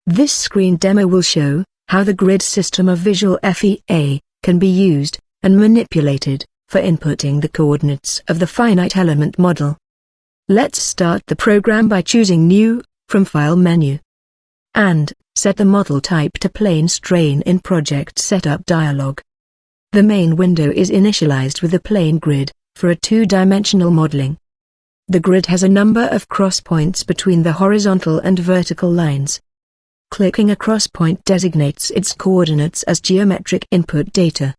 This screen demo will show how the grid system of Visual FEA can be used and manipulated for inputting the coordinates of the finite element model. Let's start the program by choosing New from File menu and set the model type to Plane Strain in Project Setup dialog. The main window is initialized with a plane grid for a two-dimensional modeling. The grid has a number of cross points between the horizontal and vertical lines. Clicking a cross point designates its coordinates as geometric input data.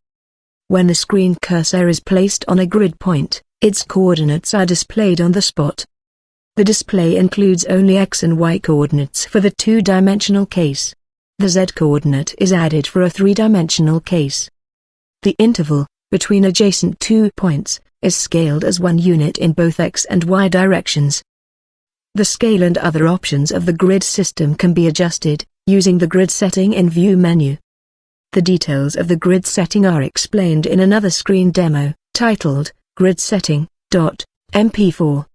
When the screen cursor is placed on a grid point, its coordinates are displayed on the spot. The display includes only x and y coordinates for the two-dimensional case. The z coordinate is added for a three-dimensional case. The interval between adjacent 2 points is scaled as 1 unit in both x and y directions. The scale and other options of the grid system can be adjusted using the grid setting in View menu. The details of the grid setting are explained in another screen demo, titled Grid Setting.mp4.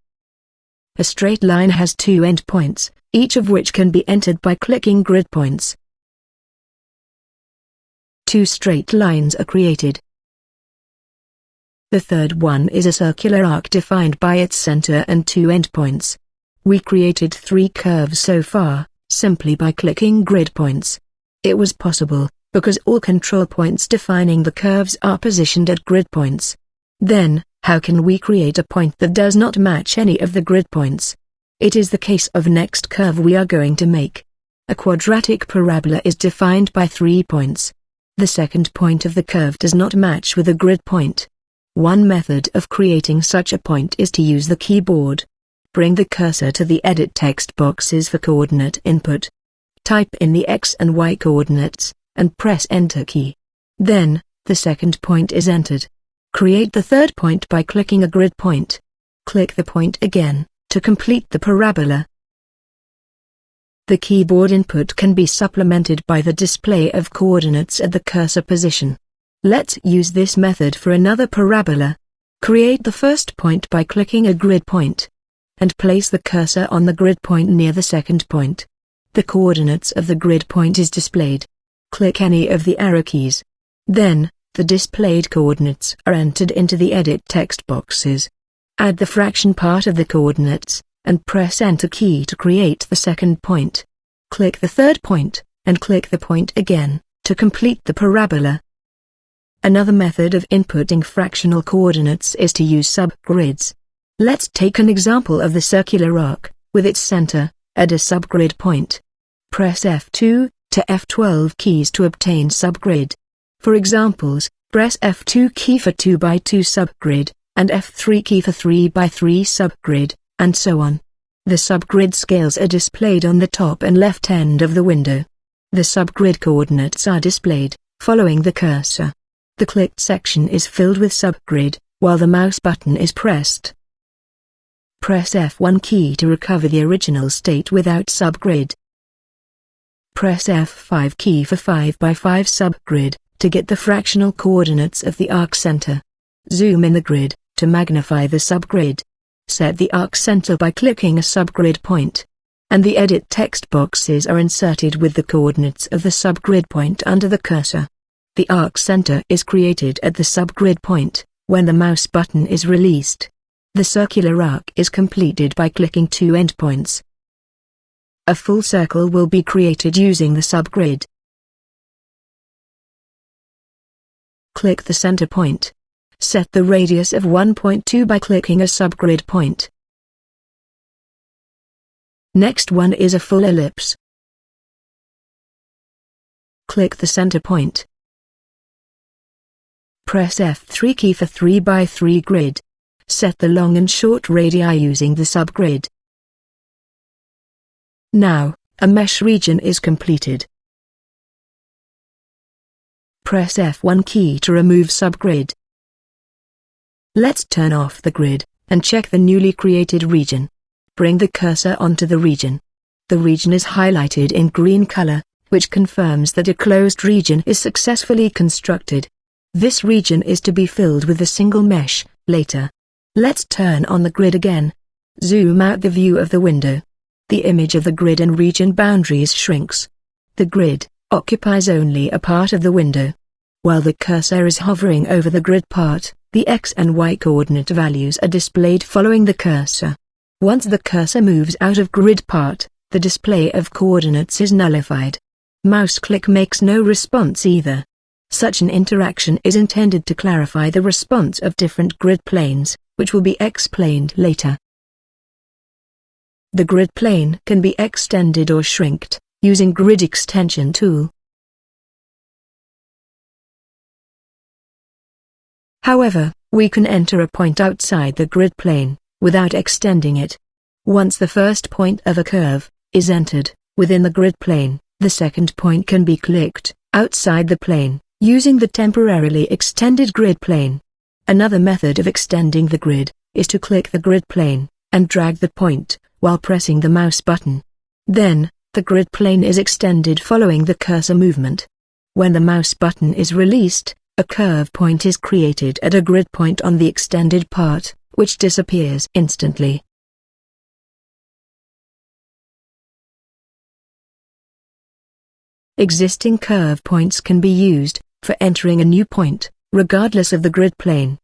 A straight line has 2 endpoints, each of which can be entered by clicking grid points. 2 straight lines are created. The third one is a circular arc defined by its center and 2 endpoints. We created 3 curves so far, simply by clicking grid points. It was possible, because all control points defining the curves are positioned at grid points. Then, how can we create a point that does not match any of the grid points? It is the case of next curve we are going to make. A quadratic parabola is defined by 3 points. The second point of the curve does not match with a grid point. One method of creating such a point is to use the keyboard. Bring the cursor to the edit text boxes for coordinate input. Type in the x and y coordinates, and press Enter key. Then, the second point is entered. Create the third point by clicking a grid point. Click the point again, to complete the parabola. The keyboard input can be supplemented by the display of coordinates at the cursor position. Let's use this method for another parabola. Create the first point by clicking a grid point, and place the cursor on the grid point near the second point. The coordinates of the grid point is displayed. Click any of the arrow keys. Then, the displayed coordinates are entered into the edit text boxes. Add the fraction part of the coordinates, and press Enter key to create the second point. Click the third point, and click the point again, to complete the parabola. Another method of inputting fractional coordinates is to use subgrids. Let's take an example of the circular arc, with its center, at a subgrid point. Press F2 to F12 keys to obtain subgrid. For examples, press F2 key for 2x2 subgrid, and F3 key for 3x3 subgrid, and so on. The subgrid scales are displayed on the top and left end of the window. The subgrid coordinates are displayed, following the cursor. The clicked section is filled with subgrid, while the mouse button is pressed. Press F1 key to recover the original state without subgrid. Press F5 key for 5x5 subgrid, to get the fractional coordinates of the arc center. Zoom in the grid, to magnify the subgrid. Set the arc center by clicking a subgrid point. And the edit text boxes are inserted with the coordinates of the subgrid point under the cursor. The arc center is created at the subgrid point, when the mouse button is released. The circular arc is completed by clicking 2 endpoints. A full circle will be created using the subgrid. Click the center point. Set the radius of 1.2 by clicking a subgrid point. Next one is a full ellipse. Click the center point. Press F3 key for 3x3 grid. Set the long and short radii using the subgrid. Now, a mesh region is completed. Press F1 key to remove subgrid. Let's turn off the grid, and check the newly created region. Bring the cursor onto the region. The region is highlighted in green color, which confirms that a closed region is successfully constructed. This region is to be filled with a single mesh, later. Let's turn on the grid again. Zoom out the view of the window. The image of the grid and region boundaries shrinks. The grid occupies only a part of the window. While the cursor is hovering over the grid part, the x and y coordinate values are displayed following the cursor. Once the cursor moves out of grid part, the display of coordinates is nullified. Mouse click makes no response either. Such an interaction is intended to clarify the response of different grid planes, which will be explained later. The grid plane can be extended or shrinked using Grid Extension tool. However, we can enter a point outside the grid plane without extending it. Once the first point of a curve is entered within the grid plane, the second point can be clicked outside the plane using the temporarily extended grid plane. Another method of extending the grid is to click the grid plane and drag the point while pressing the mouse button. Then, the grid plane is extended following the cursor movement. When the mouse button is released, a curve point is created at a grid point on the extended part, which disappears instantly. Existing curve points can be used for entering a new point, regardless of the grid plane.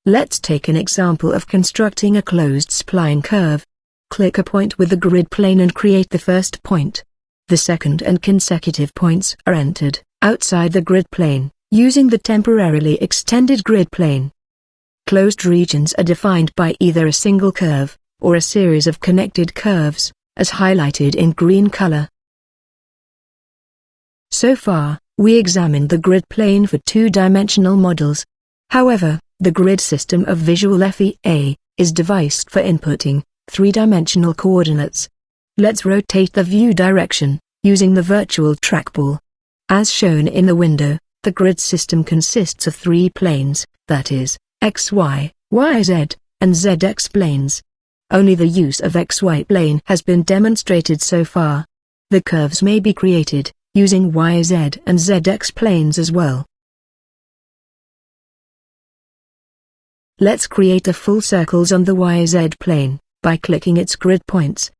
Let's take an example of constructing a closed spline curve. Click a point with the grid plane and create the first point. The second and consecutive points are entered outside the grid plane, using the temporarily extended grid plane. Closed regions are defined by either a single curve or a series of connected curves, as highlighted in green color. So far, we examined the grid plane for two-dimensional models. However, the grid system of Visual FEA is devised for inputting three-dimensional coordinates. Let's rotate the view direction using the virtual trackball. As shown in the window, the grid system consists of three planes, that is, XY, YZ, and ZX planes. Only the use of XY plane has been demonstrated so far. The curves may be created using YZ and ZX planes as well. Let's create the full circles on the YZ plane by clicking its grid points.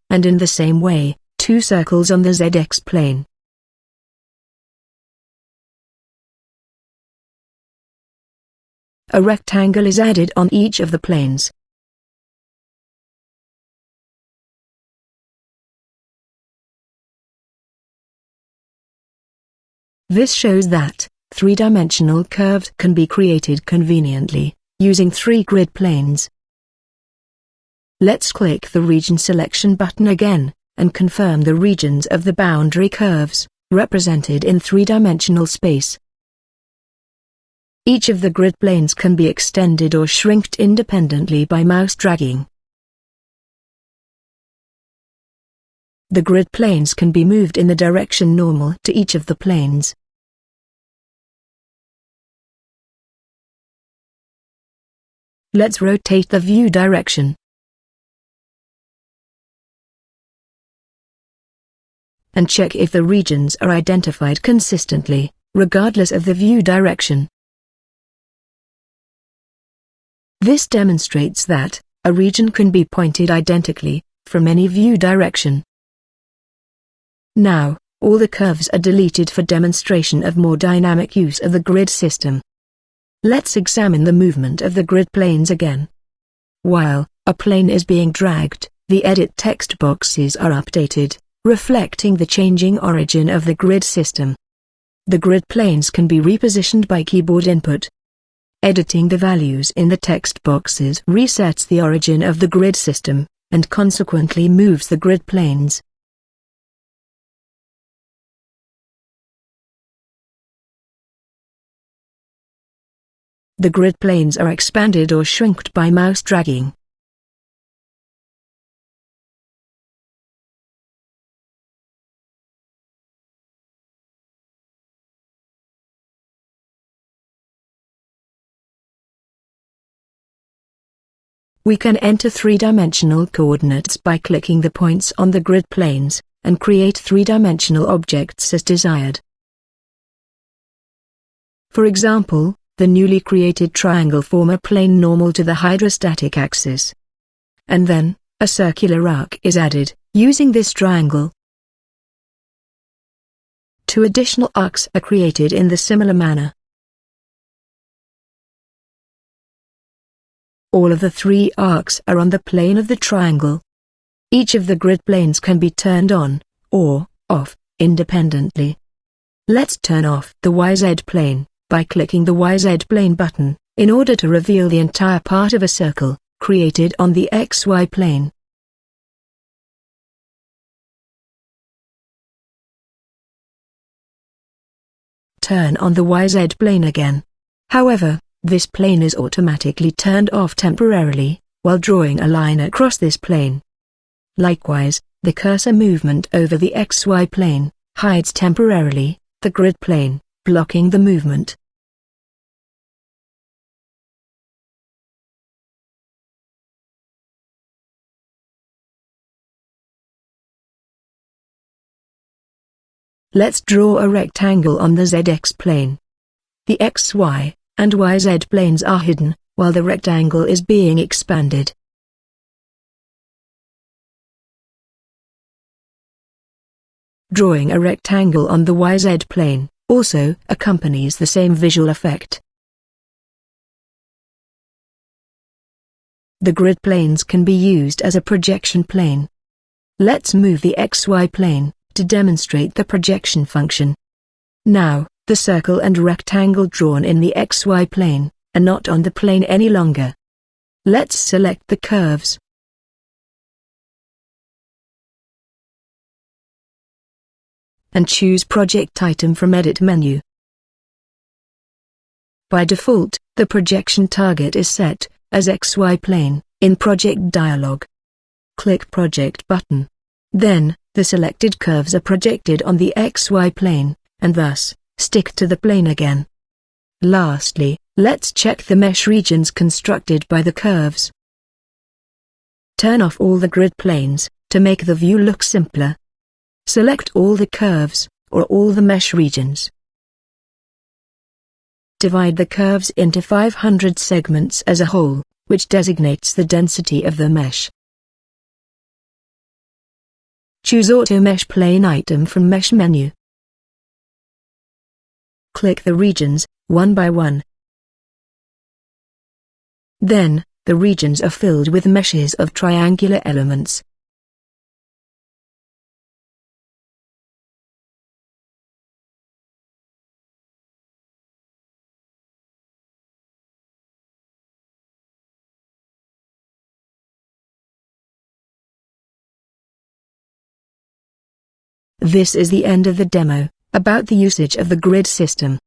And in the same way, two circles on the ZX plane. A rectangle is added on each of the planes. This shows that three-dimensional curves can be created conveniently using three grid planes. Let's click the region selection button again and confirm the regions of the boundary curves represented in three-dimensional space. Each of the grid planes can be extended or shrinked independently by mouse dragging. The grid planes can be moved in the direction normal to each of the planes. Let's rotate the view direction. And check if the regions are identified consistently, regardless of the view direction. This demonstrates that a region can be pointed identically from any view direction. Now, all the curves are deleted for demonstration of more dynamic use of the grid system. Let's examine the movement of the grid planes again. While a plane is being dragged, the edit text boxes are updated, reflecting the changing origin of the grid system. The grid planes can be repositioned by keyboard input. Editing the values in the text boxes resets the origin of the grid system, and consequently moves the grid planes. The grid planes are expanded or shrinked by mouse dragging. We can enter three-dimensional coordinates by clicking the points on the grid planes, and create three-dimensional objects as desired. For example, the newly created triangle form a plane normal to the hydrostatic axis. and then, a circular arc is added, using this triangle. Two additional arcs are created in the similar manner. All of the three arcs are on the plane of the triangle. Each of the grid planes can be turned on, or off, independently. Let's turn off the YZ plane, by clicking the YZ plane button, in order to reveal the entire part of a circle, created on the XY plane. Turn on the YZ plane again. However, this plane is automatically turned off temporarily, while drawing a line across this plane. Likewise, the cursor movement over the XY plane hides temporarily the grid plane, blocking the movement. Let's draw a rectangle on the ZX plane. The XY and YZ planes are hidden, while the rectangle is being expanded. Drawing a rectangle on the YZ plane also accompanies the same visual effect. The grid planes can be used as a projection plane. Let's move the XY plane to demonstrate the projection function. Now, the circle and rectangle drawn in the XY plane are not on the plane any longer. Let's select the curves. And choose Project Item from Edit menu. By default, the projection target is set as XY plane in Project dialog. Click Project button. Then, the selected curves are projected on the XY plane, and thus, stick to the plane again. Lastly, let's check the mesh regions constructed by the curves. Turn off all the grid planes to make the view look simpler. Select all the curves, or all the mesh regions. Divide the curves into 500 segments as a whole, which designates the density of the mesh. Choose Auto Mesh Plane item from Mesh menu. Click the regions, one by one. Then, the regions are filled with meshes of triangular elements. This is the end of the demo about the usage of the grid system.